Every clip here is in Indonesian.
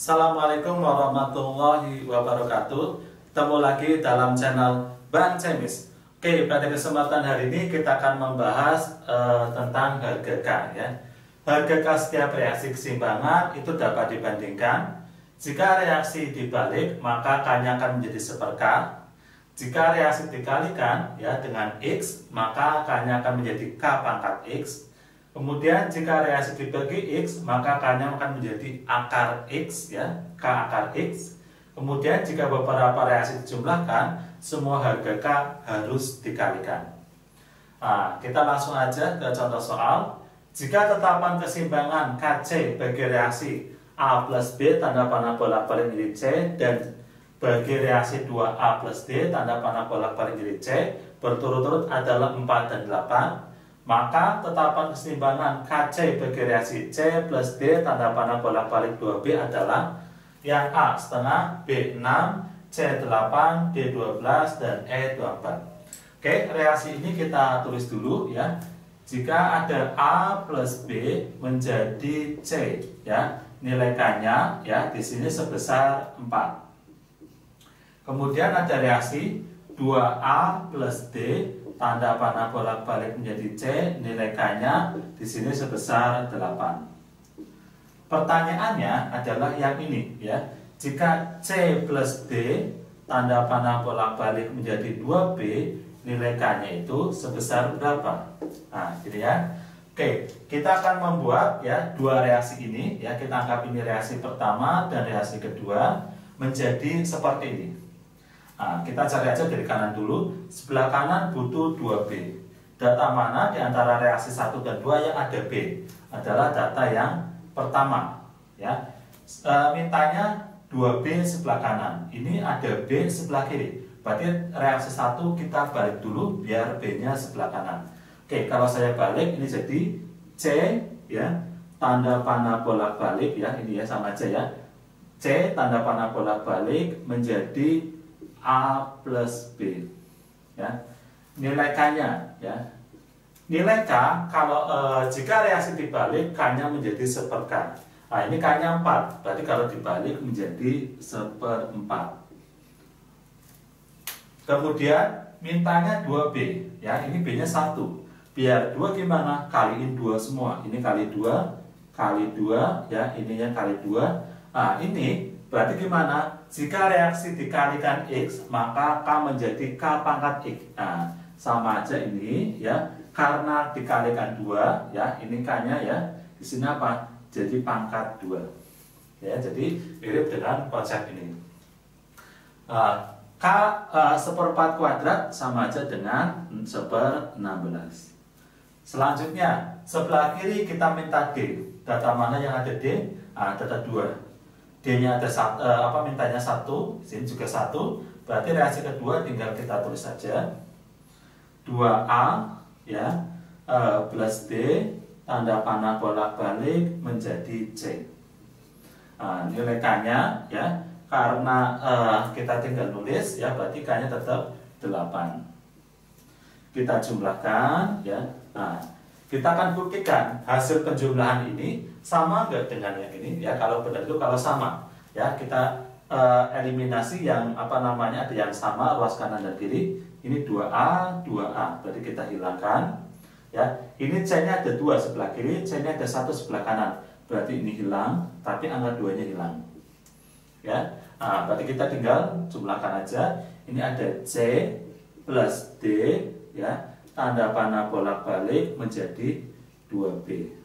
Assalamualaikum warahmatullahi wabarakatuh. Ketemu lagi dalam channel Bang Cemis. Oke, pada kesempatan hari ini kita akan membahas tentang harga K ya. Harga K setiap reaksi keseimbangan itu dapat dibandingkan. Jika reaksi dibalik, maka K-nya akan menjadi seper K. Jika reaksi dikalikan ya dengan X, maka K-nya akan menjadi K pangkat X. Kemudian jika reaksi dibagi X, maka K-nya akan menjadi akar X ya, K akar X. Kemudian jika beberapa reaksi dijumlahkan, semua harga K harus dikalikan. Nah, kita langsung aja ke contoh soal. Jika tetapan keseimbangan KC bagi reaksi A plus B tanda panah bolak-balik menjadi C dan bagi reaksi 2A plus D tanda panah bolak-balik menjadi C berturut-turut adalah 4 dan 8, maka tetapan keseimbangan KC bagi reaksi C plus D tanda panah bolak-balik 2B adalah yang A setengah, B 6, C 8, D 12, dan E 24. Oke, reaksi ini kita tulis dulu ya. Jika ada A plus B menjadi C ya, nilai K-nya ya di sini sebesar 4. Kemudian ada reaksi 2A plus D tanda panah bolak-balik menjadi C, nilai K-nya di sini sebesar 8. Pertanyaannya adalah yang ini ya. Jika C plus D tanda panah bolak-balik menjadi 2B, nilai K-nya itu sebesar berapa? Nah, gitu ya. Oke, kita akan membuat ya dua reaksi ini ya. Kita anggap ini reaksi pertama dan reaksi kedua menjadi seperti ini. Nah, kita cari aja dari kanan dulu. Sebelah kanan butuh 2B. Data mana di antara reaksi 1 dan 2 yang ada B? Adalah data yang pertama ya. Mintanya 2B sebelah kanan. Ini ada B sebelah kiri. Berarti reaksi 1 kita balik dulu biar B-nya sebelah kanan. Oke, kalau saya balik ini jadi C ya. Tanda panah bolak-balik ya. Ini ya sama aja ya. C tanda panah bolak-balik menjadi A plus B ya. Nilai K-nya ya. Nilai K kalau jika reaksi dibalik K-nya menjadi seper K. Nah, ini K-nya 4. Berarti kalau dibalik menjadi seperempat. Kemudian mintanya 2B ya. Ini B-nya 1. Biar 2 gimana? Kaliin 2 semua. Ini kali 2 kali 2 ya. Ininya kali 2. Nah, ini berarti gimana? Jika reaksi dikalikan X, maka K menjadi K pangkat X. Nah, sama aja ini ya. Karena dikalikan 2 ya, ini K-nya ya. Di sini apa? Jadi pangkat 2. Ya, jadi mirip dengan konsep ini. K seperempat kuadrat sama aja dengan seper-16. Selanjutnya, sebelah kiri kita minta D. Data mana yang ada D? Data 2. D-nya ada mintanya 1, sini juga 1. Berarti reaksi kedua tinggal kita tulis saja 2A ya plus D tanda panah bolak-balik menjadi C. Nilai K-nya ya karena kita tinggal nulis ya, berarti K-nya tetap 8. Kita jumlahkan ya. Kita akan buktikan hasil penjumlahan ini sama nggak dengan yang ini ya. Kalau benar itu kalau sama ya, kita eliminasi yang ada yang sama ruas kanan dan kiri. Ini 2A 2A, berarti kita hilangkan ya. Ini C-nya ada 2 sebelah kiri, C-nya ada 1 sebelah kanan, berarti ini hilang, tapi angka 2-nya hilang ya. Berarti kita tinggal jumlahkan aja. Ini ada C plus D ya, tanda panah bolak-balik menjadi 2B.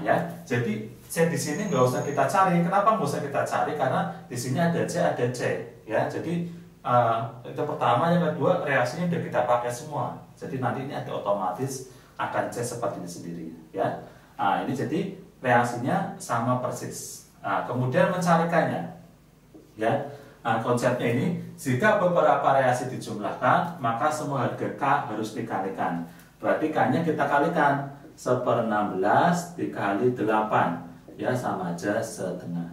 Ya, jadi C di sini nggak usah kita cari. Kenapa nggak usah kita cari? Karena di sini ada C, ada C. Ya, jadi itu pertama, yang kedua reaksinya udah kita pakai semua. Jadi nanti ini ada otomatis akan C seperti ini sendiri. Ya, ini jadi reaksinya sama persis. Kemudian mencarikannya. Ya. Konsepnya ini, jika beberapa reaksi dijumlahkan, maka semua harga K harus dikalikan. Berarti K-nya kita kalikan. Seper-16 dikali 8 ya, sama aja setengah.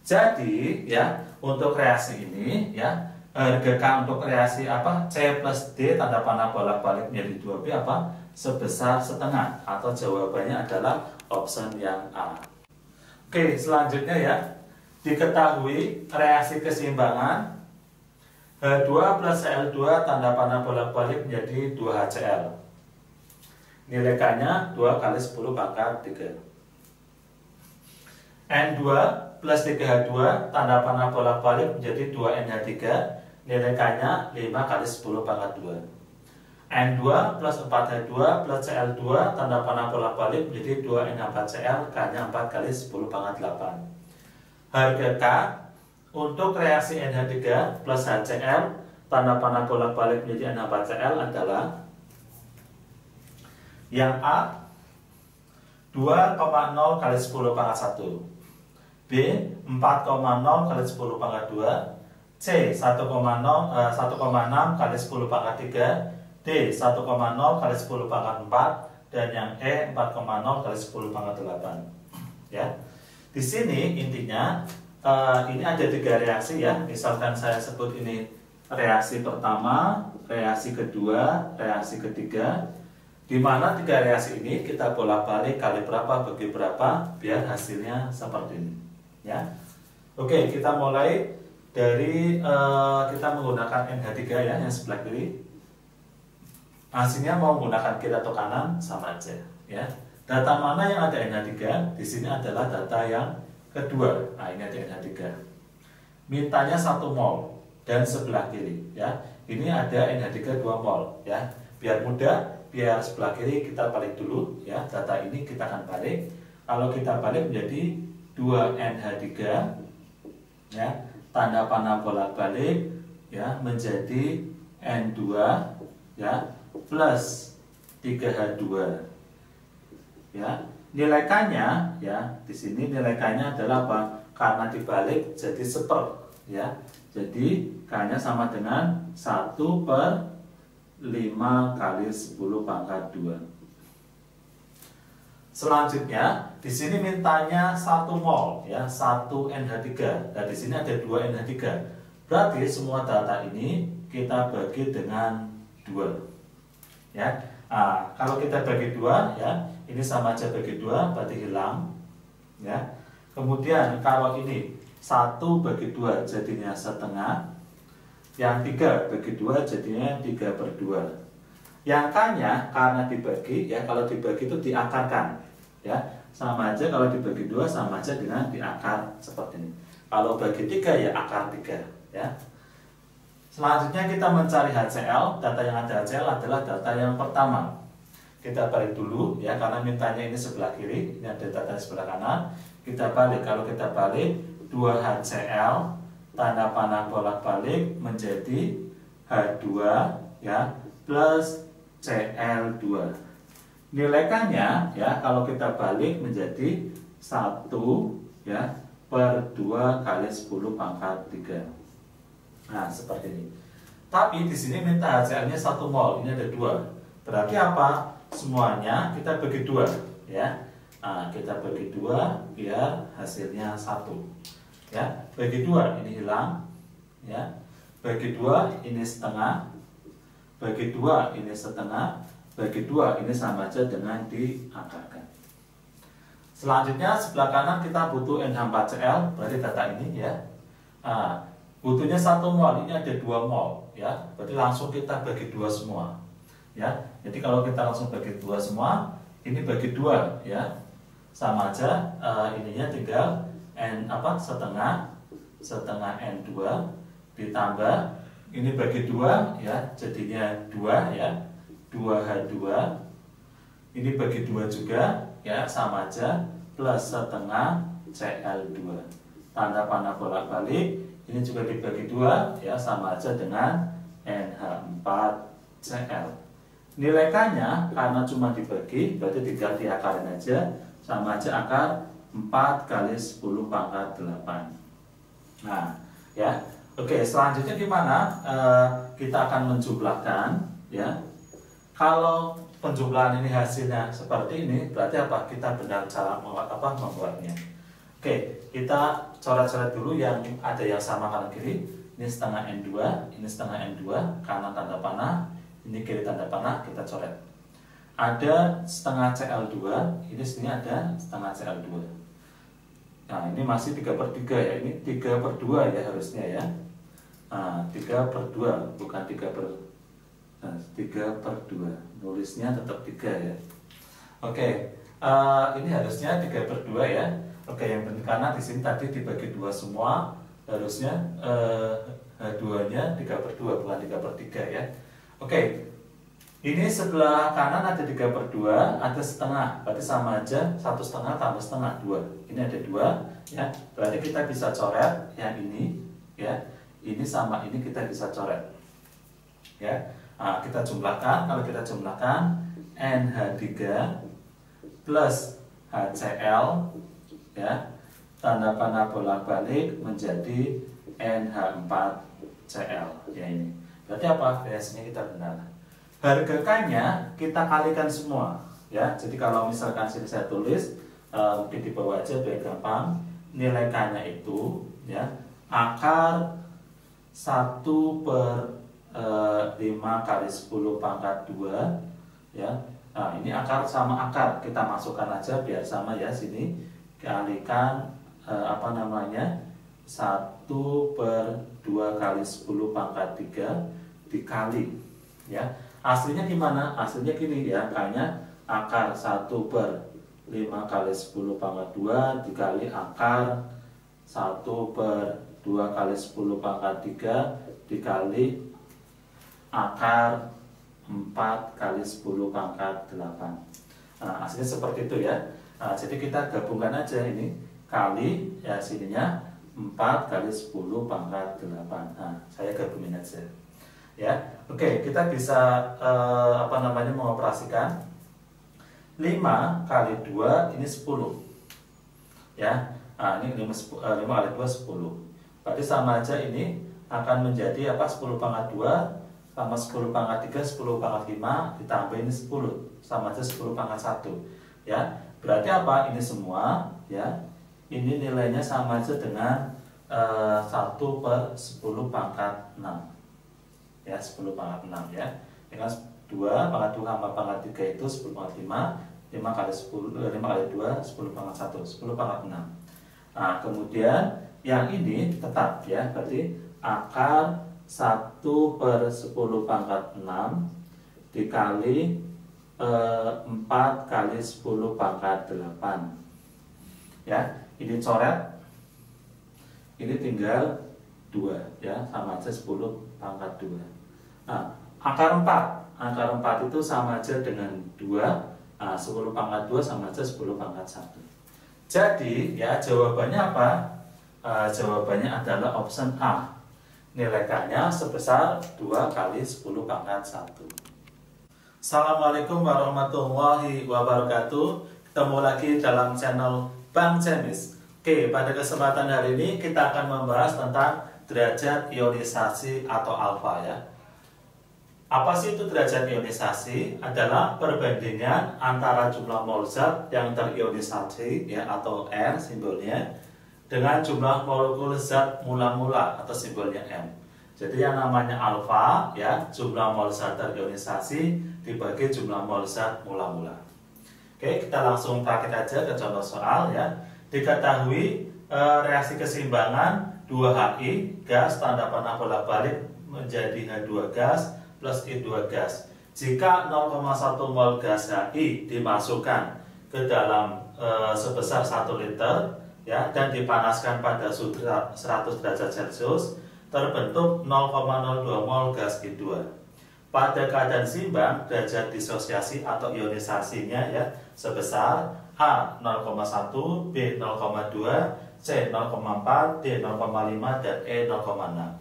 Jadi ya, untuk reaksi ini ya, harga K untuk reaksi C plus D tanda panah bolak-balik menjadi 2B sebesar setengah, atau jawabannya adalah option yang A. Oke, selanjutnya ya. Diketahui reaksi keseimbangan H2 plus Cl2 tanda panah bolak-balik menjadi 2HCl. Nilai K-nya 2 kali 10 pangkat 3. N2 plus 3H2 tanda panah bolak-balik menjadi 2NH3. Nilai K-nya 5 kali 10 pangkat 2. N2 plus 4H2 plus Cl2 tanda panah bolak-balik menjadi 2NH4Cl. K-nya 4 kali 10 pangkat 8. Harga K untuk reaksi NH3 plus HCl tanda panah bolak-balik menjadi NH4Cl adalah yang A 2,0 kali 10 pangkat 1, B 4,0 kali 10 pangkat 2, C 1,6 kali 10 pangkat 3, D 1,0 kali 10 pangkat 4, dan yang E 4,0 kali 10 pangkat 8. Ya. Di sini intinya ini ada 3 reaksi ya. Misalkan saya sebut ini reaksi pertama, reaksi kedua, reaksi ketiga. Di mana 3 reaksi ini kita bolak-balik kali berapa bagi berapa biar hasilnya seperti ini. Ya. Oke, kita mulai dari kita menggunakan NH3 ya yang sebelah kiri. Hasilnya mau menggunakan kiri atau kanan sama aja ya. Data mana yang ada NH3? Di sini adalah data yang kedua. Nah, ini ada NH3. Mintanya 1 mol dan sebelah kiri ya. Ini ada NH3 2 mol ya. Biar mudah, biar sebelah kiri kita balik dulu ya. Data ini kita akan balik. Kalau kita balik menjadi 2NH3 ya. Tanda panah bolak-balik ya menjadi N2 ya plus 3H2. Ya, nilai K-nya ya di sini nilai K-nya adalah apa? Karena dibalik jadi 1/4 ya. Jadi K-nya sama dengan 1/5 kali 10 pangkat 2. Selanjutnya di sini mintanya 1 mol ya, 1 NH3. Nah, di sini ada 2 NH3. Berarti semua data ini kita bagi dengan 2. Ya. Nah, kalau kita bagi 2 ya, ini sama aja bagi 2 berarti hilang ya. Kemudian kalau ini 1 bagi 2 jadinya setengah, yang 3 bagi 2 jadinya 3/2. Yang K-nya karena dibagi ya, kalau dibagi itu diakarkan ya, sama aja kalau dibagi 2 sama aja dengan diakar seperti ini. Kalau bagi 3 ya akar 3 ya. Selanjutnya kita mencari HCl. Data yang ada HCl adalah data yang pertama. Kita balik dulu ya, karena mintanya ini sebelah kiri, ini ada data sebelah kanan. Kita balik, kalau kita balik 2HCl tanda panah bolak-balik menjadi H2 ya plus Cl2. Nilai K-nya ya kalau kita balik menjadi 1 ya per 2 kali 10 pangkat 3. Nah, seperti ini. Tapi di sini minta HCl-nya 1 mol, ini ada 2. Berarti apa? Semuanya kita bagi 2 ya. Nah, kita bagi 2 biar hasilnya 1. Ya, bagi 2 ini hilang ya. Bagi 2 ini setengah. Bagi 2 ini setengah. Bagi 2 ini sama aja dengan diakarkan. Selanjutnya sebelah kanan kita butuh NH4Cl, berarti data ini ya. Nah, butuhnya 1 mol, ini ada 2 mol ya. Berarti langsung kita bagi 2 semua. Ya. Jadi kalau kita langsung bagi 2 semua, ini bagi 2 ya. Sama aja ininya tinggal setengah N2 ditambah ini bagi 2 ya, jadinya 2 ya. 2H2. Ini bagi 2 juga ya, sama aja plus setengah Cl2. Tanda panah bolak-balik ini juga dibagi 2 ya, sama aja dengan NH4Cl. Nilai K-nya karena cuma dibagi berarti tinggal diakarin aja, sama aja akar 4 kali 10 pangkat 8. Nah ya, oke, selanjutnya gimana? Kita akan menjumlahkan ya. Kalau penjumlahan ini hasilnya seperti ini, berarti apa? Kita benar cara membuatnya. Oke, kita coret-coret dulu yang ada yang sama kanan kiri. Ini setengah N2, ini setengah N2, kanan tanda panah, ini kiri tanda panah, kita coret. Ada setengah Cl2, ini sini ada setengah Cl2. Nah, ini masih 3/3 ya. Ini 3/2 ya harusnya ya. Nah, 3/2 bukan 3/2. Nulisnya tetap 3 ya. Oke, ini harusnya 3/2 ya. Oke, yang penting karena di sini tadi dibagi 2 semua, harusnya H2-nya 3/2 bukan 3/3 ya. Oke, ini sebelah kanan ada 3/2, ada setengah, berarti sama aja 1/2 tambah setengah 2. Ini ada 2 ya, berarti kita bisa coret yang ini ya. Ini sama ini kita bisa coret ya. Nah, kita jumlahkan, kalau kita jumlahkan NH3 plus HCl ya, tanda panah bolak-balik menjadi NH4Cl ya. Ini berarti apa? Reaksinya kita benar. Harga K-nya kita kalikan semua ya. Jadi kalau misalkan sini saya tulis mungkin di bawah aja biar gampang. Nilai K-nya itu ya akar 1/5 kali 10 pangkat 2 ya. Nah, ini akar sama akar kita masukkan aja biar sama ya. Sini kalikan 1/2 kali 10 pangkat 3 dikali ya. Aslinya gimana? Aslinya gini ya, K-nya akar 1/5 kali 10 pangkat 2 dikali akar 1/2 kali 10 pangkat 3 dikali akar 4 kali 10 pangkat 8. Nah, aslinya seperti itu ya. Nah, jadi kita gabungkan aja ini kali ya, sininya 4 kali 10 pangkat 8. Nah, saya gabungin aja ya. Oke, kita bisa mengoperasikan 5 kali 2 ini 10 ya. Nah, ini 5 kali 2 10. Berarti sama aja ini akan menjadi 10 pangkat 2 sama 10 pangkat 3 10 pangkat 5 ditambah ini 10 sama aja 10 pangkat 1 ya. Berarti apa? Ini semua ya. Ini nilainya sama aja dengan 1/10 pangkat 6 ya, 10 pangkat 6 ya. Dengan 2 pangkat 2 sama pangkat 3 itu 10 pangkat 5, 5 kali 2 10 pangkat 1, 10 pangkat 6. Nah, kemudian yang ini tetap ya, berarti akar 1/10 pangkat 6 dikali 4 kali 10 pangkat 8 ya. Ini coret, ini tinggal 2 ya, sama aja 10 pangkat 2. Nah, akar 4 itu sama aja dengan 2. Nah, 10 pangkat 2 sama aja 10 pangkat 1. Jadi ya, jawabannya apa? Jawabannya adalah option A. Nilai K-nya sebesar 2 kali 10 pangkat 1. Assalamualaikum warahmatullahi wabarakatuh. Ketemu lagi dalam channel Bang Cemis. Oke, pada kesempatan hari ini kita akan membahas tentang derajat ionisasi atau alfa ya. Apa sih itu derajat ionisasi? Adalah perbandingan antara jumlah mol zat yang terionisasi ya, atau R simbolnya, dengan jumlah molekul zat mula-mula atau simbolnya M. Jadi yang namanya alfa ya, jumlah mol zat terionisasi dibagi jumlah mol zat mula-mula. Oke, kita langsung praktek aja ke contoh soal ya. Diketahui reaksi keseimbangan 2HI gas tanda panah bolak-balik menjadi H2 gas plus I2 gas. Jika 0,1 mol gas HI dimasukkan ke dalam sebesar 1 liter ya, dan dipanaskan pada suhu 100 derajat Celcius, terbentuk 0,02 mol gas I2. Pada keadaan seimbang, derajat disosiasi atau ionisasinya ya sebesar A 0,1, B 0,2, C 0,4, D 0,5, dan E 0,6.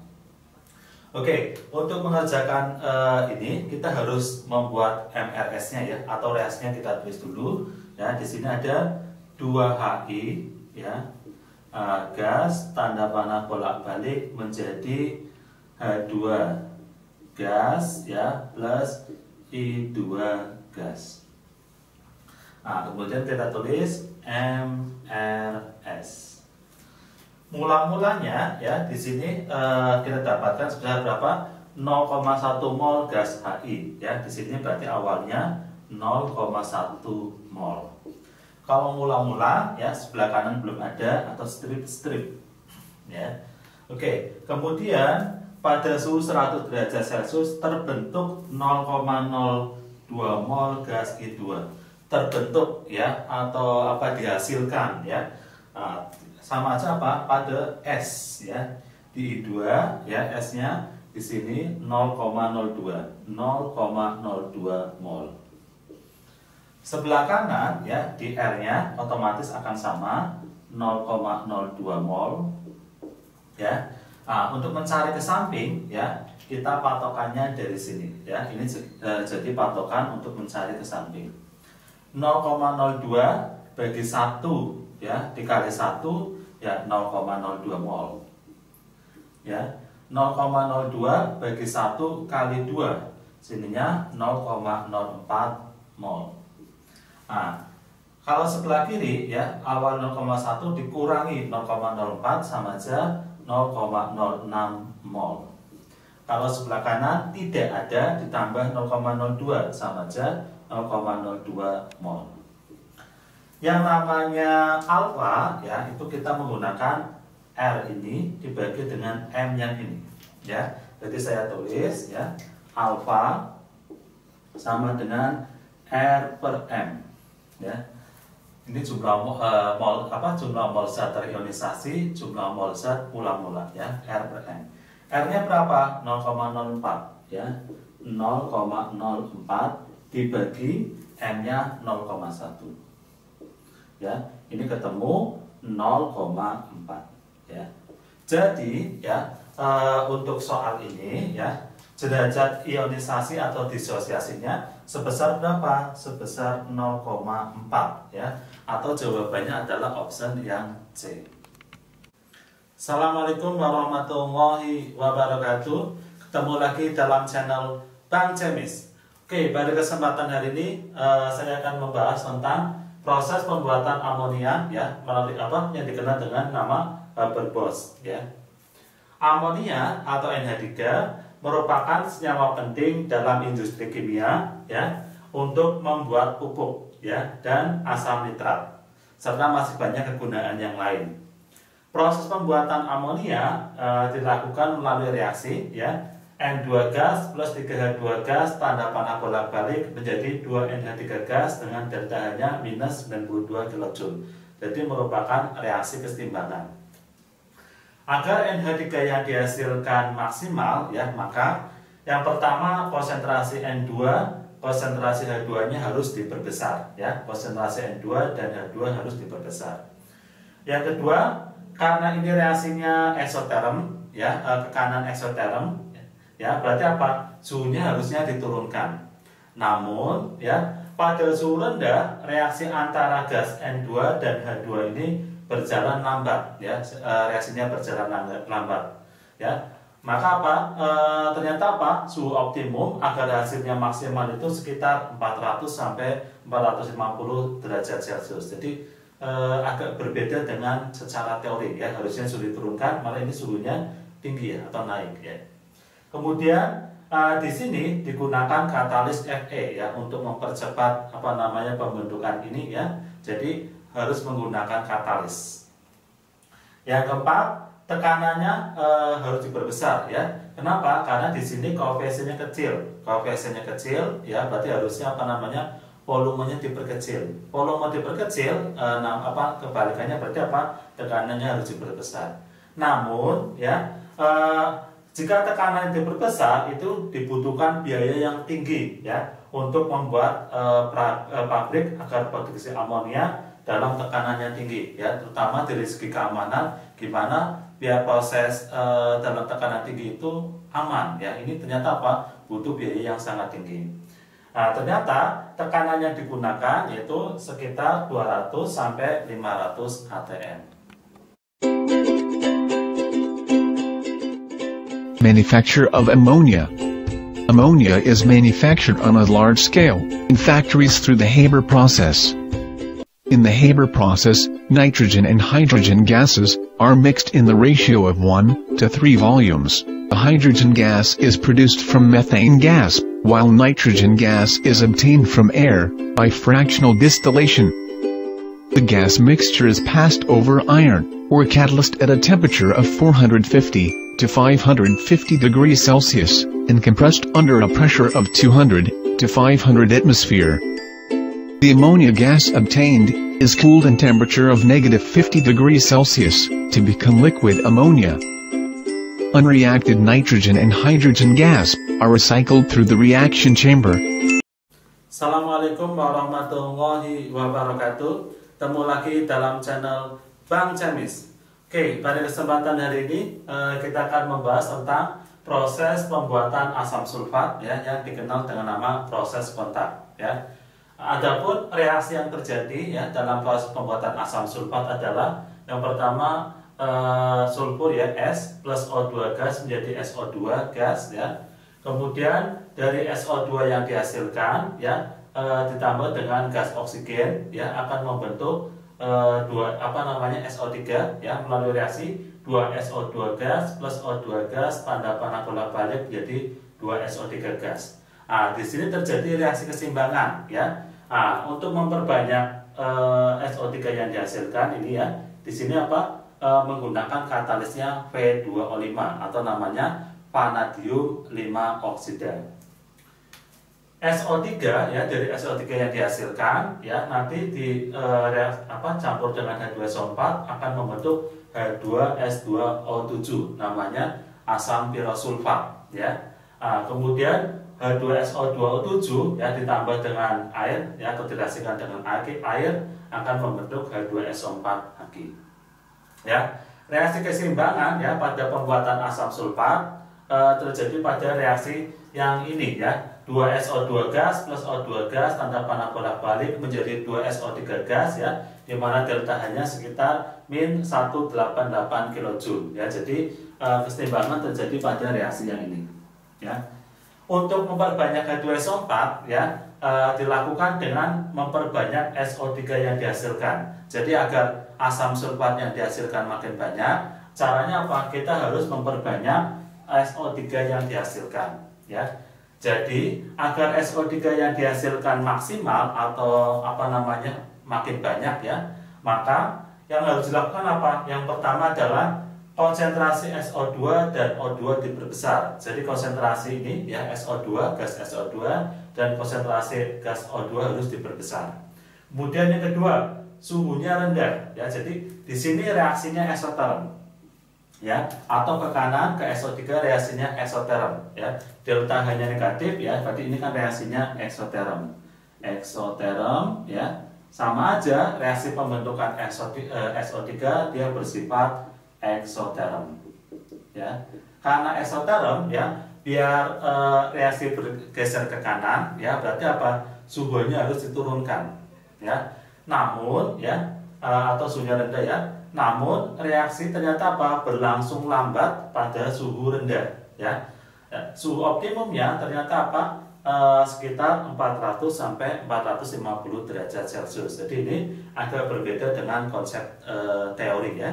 Oke, untuk mengerjakan ini kita harus membuat MRS-nya ya, atau reaksinya kita tulis dulu ya. Di sini ada 2HI ya, gas tanda panah bolak-balik menjadi H2 gas ya plus I2 gas. Nah, kemudian kita tulis MRS. Mula-mulanya ya, di sini kita dapatkan sebesar berapa? 0,1 mol gas HI ya. Di sini berarti awalnya 0,1 mol. Kalau mula-mula ya sebelah kanan belum ada atau strip-strip ya. Oke, kemudian pada suhu 100 derajat Celcius terbentuk 0,02 mol gas I2. Terbentuk ya atau dihasilkan ya. Nah, sama aja pada S ya. Di I2 ya S-nya di sini 0,02 mol. Sebelah kanan ya di R-nya otomatis akan sama 0,02 mol ya. Nah, untuk mencari ke samping ya kita patokannya dari sini ya. Ini jadi patokan untuk mencari ke samping. 0,02 bagi 1 ya dikali 1 ya 0,02 mol. Ya. 0,02 bagi 1 kali 2 sininya 0,04 mol. Nah, kalau sebelah kiri ya awal 0,1 dikurangi 0,04 sama aja 0,06 mol. Kalau sebelah kanan tidak ada ditambah 0,02 sama aja 0,02 mol. Yang namanya alfa ya itu kita menggunakan R ini dibagi dengan M yang ini ya. Jadi saya tulis ya alfa sama dengan R per M ya. Ini jumlah jumlah mol zat terionisasi, jumlah mol zat mula-mula ya, R per M. R-nya berapa? 0,04 ya. 0,04 dibagi M-nya 0,1. Ya, ini ketemu 0,4 ya. Jadi ya untuk soal ini ya derajat ionisasi atau disosiasinya sebesar berapa? Sebesar 0,4 ya. Atau jawabannya adalah option yang C. Assalamualaikum warahmatullahi wabarakatuh. Ketemu lagi dalam channel Bang Cemis. Oke, pada kesempatan hari ini saya akan membahas tentang proses pembuatan amonia ya melalui yang dikenal dengan nama Haber-Bosch ya. Amonia atau NH3 merupakan senyawa penting dalam industri kimia ya untuk membuat pupuk ya dan asam nitrat serta masih banyak kegunaan yang lain. Proses pembuatan amonia dilakukan melalui reaksi ya N2 gas plus 3H2 gas tanda panah bolak-balik menjadi 2NH3 gas dengan delta H-nya minus 92 kJ. Jadi merupakan reaksi kesetimbangan. Agar NH3 yang dihasilkan maksimal ya maka yang pertama konsentrasi N2 konsentrasi H2-nya harus diperbesar ya. Konsentrasi N2 dan H2 harus diperbesar. Yang kedua, karena ini reaksinya eksoterm ya, ke kanan eksoterm ya, berarti suhunya harusnya diturunkan. Namun ya, pada suhu rendah reaksi antara gas N2 dan H2 ini berjalan lambat ya, reaksinya berjalan lambat ya. Maka ternyata suhu optimum agar hasilnya maksimal itu sekitar 400 sampai 450 derajat Celcius. Jadi agak berbeda dengan secara teori ya, harusnya suhu diturunkan, malah ini suhunya tinggi ya atau naik ya. Kemudian di sini digunakan katalis Fe ya untuk mempercepat pembentukan ini ya. Jadi harus menggunakan katalis. Yang keempat, tekanannya harus diperbesar ya. Kenapa? Karena di sini koefisiennya kecil. Koefisiennya kecil ya, berarti harusnya volumenya diperkecil. Volume diperkecil, kebalikannya berarti tekanannya harus diperbesar. Namun ya, jika tekanan diperbesar itu dibutuhkan biaya yang tinggi ya untuk membuat pabrik agar produksi amonia dalam tekanan yang tinggi ya, terutama dari segi keamanan, gimana biar proses dalam tekanan tinggi itu aman ya. Ini ternyata butuh biaya yang sangat tinggi. Nah, ternyata tekanan yang digunakan yaitu sekitar 200 sampai 500 atm. Manufacture of ammonia. Ammonia is manufactured on a large scale in factories through the Haber process. In the Haber process, nitrogen and hydrogen gases are mixed in the ratio of 1 to 3 volumes. The hydrogen gas is produced from methane gas, while nitrogen gas is obtained from air by fractional distillation. The gas mixture is passed over iron, or catalyst at a temperature of 450 to 550 degrees Celsius, and compressed under a pressure of 200 to 500 atmosphere. The ammonia gas obtained is cooled in temperature of -50 degrees Celsius to become liquid ammonia. Unreacted nitrogen and hydrogen gas are recycled through the reaction chamber. Assalamualaikum warahmatullahi wabarakatuh. Ketemu lagi dalam channel Bang Cemis. Oke, pada kesempatan hari ini kita akan membahas tentang proses pembuatan asam sulfat ya, yang dikenal dengan nama proses kontak ya. Adapun reaksi yang terjadi ya dalam proses pembuatan asam sulfat adalah yang pertama sulfur ya, S plus O2 gas menjadi SO2 gas ya. Kemudian dari SO2 yang dihasilkan ya ditambah dengan gas oksigen ya akan membentuk SO3 ya melalui reaksi 2SO2 gas plus O2 gas tanda panah bolak-balik menjadi 2SO3 gas. Di sini terjadi reaksi keseimbangan ya. Untuk memperbanyak SO3 yang dihasilkan ini ya, di sini menggunakan katalisnya V2O5 atau namanya vanadium 5 oksida. SO3 ya, dari SO3 yang dihasilkan ya nanti campur dengan H2SO4 akan membentuk H2S2O7 namanya asam pirosulfat ya. Kemudian H2SO2O7 ya ditambah dengan air ya atau direaksikan dengan air akan membentuk H2SO4 lagi. Ya, reaksi keseimbangan ya pada pembuatan asam sulfat terjadi pada reaksi yang ini ya. 2SO2 gas plus O2 gas tanda panah bolak-balik menjadi 2SO3 gas ya, di mana delta H-nya sekitar min 188 kJ ya. Jadi keseimbangan terjadi pada reaksi yang ini ya. Untuk memperbanyak H2SO4 ya dilakukan dengan memperbanyak SO3 yang dihasilkan. Jadi agar asam sulfat yang dihasilkan makin banyak, caranya apa? Kita harus memperbanyak SO3 yang dihasilkan ya. Jadi agar SO3 yang dihasilkan maksimal atau makin banyak ya, maka yang harus dilakukan apa? Yang pertama adalah konsentrasi SO2 dan O2 diperbesar. Jadi konsentrasi ini ya SO2, gas SO2 dan konsentrasi gas O2 harus diperbesar. Kemudian yang kedua, suhunya rendah ya. Jadi di sini reaksinya eksoterm ya, atau ke kanan ke SO3 reaksinya eksoterm ya. Delta H-nya negatif ya, berarti ini kan reaksinya eksoterm. Eksoterm ya. Sama aja reaksi pembentukan SO3 dia bersifat eksoterm ya. Karena eksoterm ya, biar reaksi bergeser ke kanan ya, berarti suhunya harus diturunkan ya. Namun ya atau suhunya rendah ya. Namun reaksi ternyata berlangsung lambat pada suhu rendah ya. Suhu optimumnya ternyata sekitar 400 sampai 450 derajat Celcius. Jadi ini agak berbeda dengan konsep teori ya.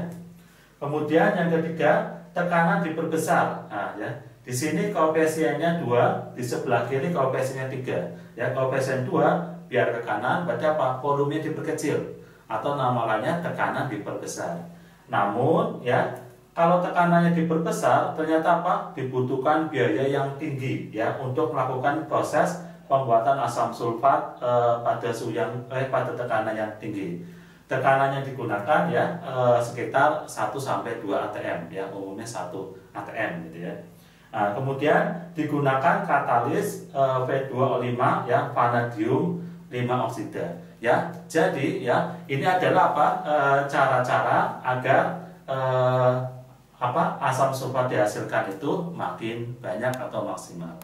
Kemudian yang ketiga, tekanan diperbesar. Ya. Di sini koefisiennya 2, di sebelah kiri koefisiennya 3. Ya, koefisien 2 biar ke kanan, berarti volumenya diperkecil atau namanya tekanan diperbesar. Namun ya, kalau tekanannya diperbesar ternyata dibutuhkan biaya yang tinggi ya untuk melakukan proses pembuatan asam sulfat pada tekanan yang tinggi. Tekanan yang digunakan ya sekitar 1 sampai 2 atm ya, umumnya 1 atm gitu ya. Kemudian digunakan katalis V2O5 ya, vanadium 5 oksida ya. Jadi ya ini adalah cara-cara agar asam sulfat dihasilkan itu makin banyak atau maksimal.